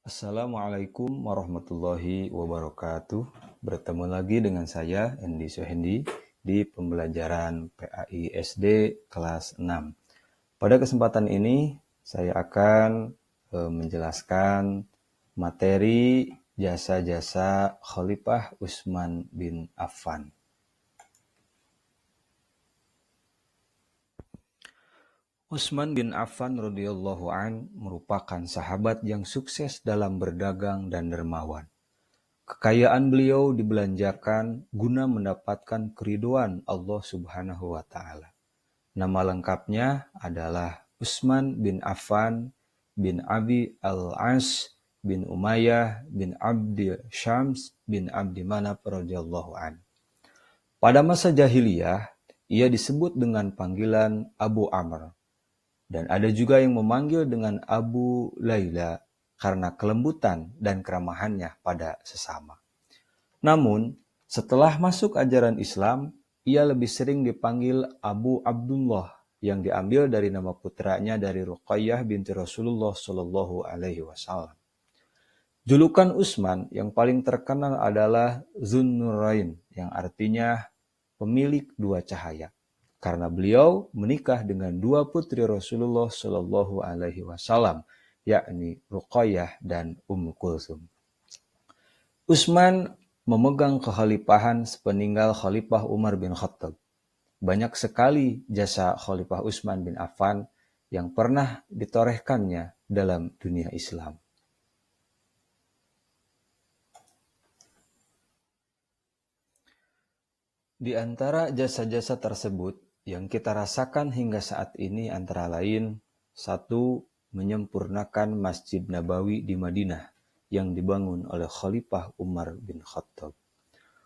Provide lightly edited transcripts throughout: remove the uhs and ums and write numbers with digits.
Assalamualaikum warahmatullahi wabarakatuh. Bertemu lagi dengan saya, Endi Suhendi, di pembelajaran PAI SD kelas 6. Pada kesempatan ini, saya akan menjelaskan materi jasa-jasa Khalifah Utsman bin Affan. Utsman bin Affan radhiyallahu an merupakan sahabat yang sukses dalam berdagang dan dermawan. Kekayaan beliau dibelanjakan guna mendapatkan keriduan Allah Subhanahu wa Ta'ala. Nama lengkapnya adalah Utsman bin Affan bin Abi al-As bin Umayyah bin Abdi Syams bin Abdi Manaf radhiyallahu an. Pada masa jahiliyah, ia disebut dengan panggilan Abu Amr, dan ada juga yang memanggil dengan Abu Laila karena kelembutan dan keramahannya pada sesama. Namun, setelah masuk ajaran Islam, ia lebih sering dipanggil Abu Abdullah yang diambil dari nama putranya dari Ruqayyah binti Rasulullah Shallallahu Alaihi Wasallam. Julukan Utsman yang paling terkenal adalah Zunnurain, yang artinya pemilik dua cahaya, karena beliau menikah dengan dua putri Rasulullah Shallallahu Alaihi Wasallam, yakni Ruqayyah dan Ummu Kulsum. Utsman memegang kekhalifahan sepeninggal Khalifah Umar bin Khattab. Banyak sekali jasa Khalifah Utsman bin Affan yang pernah ditorehkannya dalam dunia Islam. Di antara jasa-jasa tersebut yang kita rasakan hingga saat ini antara lain, 1. Menyempurnakan Masjid Nabawi di Madinah yang dibangun oleh Khalifah Umar bin Khattab.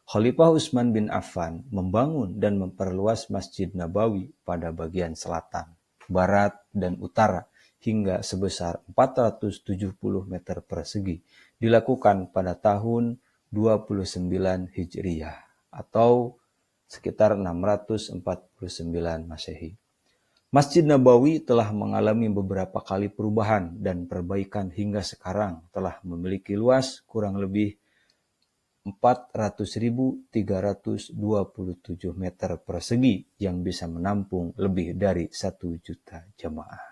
Khalifah Utsman bin Affan membangun dan memperluas Masjid Nabawi pada bagian selatan, barat, dan utara hingga sebesar 470 meter persegi, dilakukan pada tahun 29 Hijriyah atau sekitar 649 Masehi. Masjid Nabawi telah mengalami beberapa kali perubahan dan perbaikan hingga sekarang telah memiliki luas kurang lebih 400.327 meter persegi yang bisa menampung lebih dari 1 juta jamaah.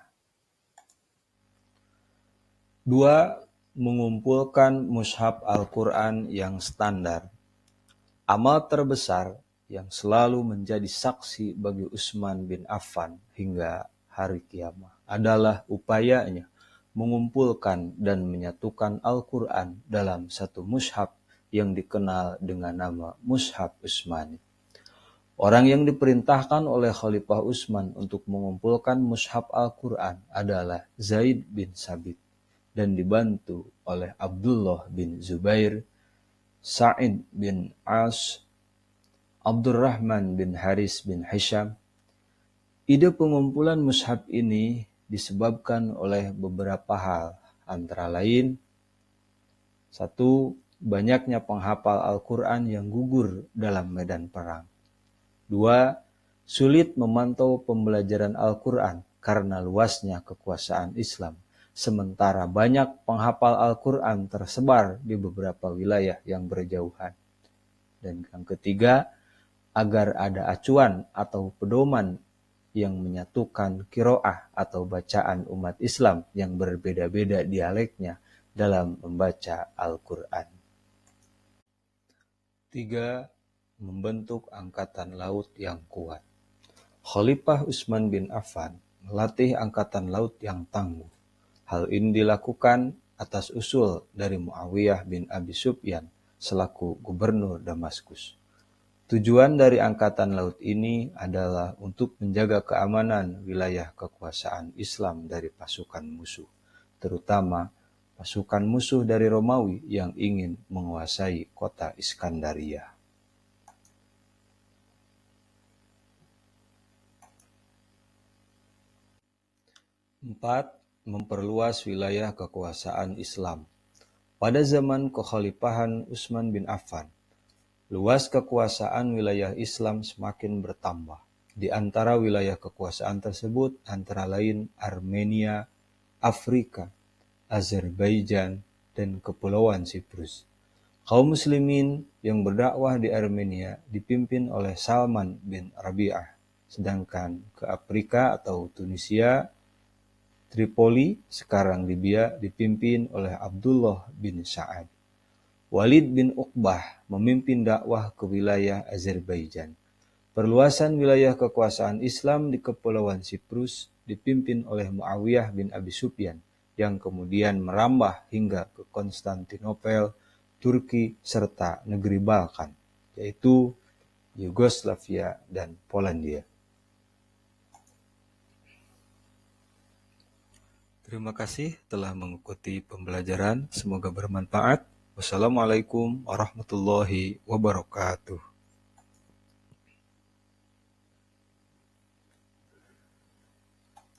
2. Mengumpulkan mushaf Al-Quran yang standar. Amal terbesar yang selalu menjadi saksi bagi Utsman bin Affan hingga hari kiamat adalah upayanya mengumpulkan dan menyatukan Al-Quran dalam satu mushaf yang dikenal dengan nama Mushaf Utsmani. Orang yang diperintahkan oleh Khalifah Utsman untuk mengumpulkan mushaf Al-Quran adalah Zaid bin Sabit dan dibantu oleh Abdullah bin Zubair, Sa'id bin As, Abdurrahman bin Haris bin Hisham. Ide pengumpulan mushaf ini disebabkan oleh beberapa hal, antara lain 1. Banyaknya penghafal Al-Quran yang gugur dalam medan perang. 2. Sulit memantau pembelajaran Al-Quran karena luasnya kekuasaan Islam, sementara banyak penghafal Al-Quran tersebar di beberapa wilayah yang berjauhan. Dan yang ketiga, agar ada acuan atau pedoman yang menyatukan qiraah atau bacaan umat Islam yang berbeda-beda dialeknya dalam membaca Al-Quran. 3. Membentuk angkatan laut yang kuat. Khalifah Utsman bin Affan melatih angkatan laut yang tangguh. Hal ini dilakukan atas usul dari Muawiyah bin Abi Sufyan selaku gubernur Damaskus. Tujuan dari angkatan laut ini adalah untuk menjaga keamanan wilayah kekuasaan Islam dari pasukan musuh, terutama pasukan musuh dari Romawi yang ingin menguasai kota Iskandaria. 4. Memperluas wilayah kekuasaan Islam. Pada zaman kekhalifahan Utsman bin Affan, luas kekuasaan wilayah Islam semakin bertambah. Di antara wilayah kekuasaan tersebut, antara lain Armenia, Afrika, Azerbaijan, dan Kepulauan Siprus. Kaum muslimin yang berdakwah di Armenia dipimpin oleh Salman bin Rabi'ah, sedangkan ke Afrika atau Tunisia, Tripoli, sekarang Libya, dipimpin oleh Abdullah bin Sa'ad. Walid bin Uqbah memimpin dakwah ke wilayah Azerbaijan. Perluasan wilayah kekuasaan Islam di Kepulauan Siprus dipimpin oleh Muawiyah bin Abi Sufyan, yang kemudian merambah hingga ke Konstantinopel, Turki, serta negeri Balkan, yaitu Yugoslavia dan Polandia. Terima kasih telah mengikuti pembelajaran, semoga bermanfaat. Wassalamualaikum warahmatullahi wabarakatuh.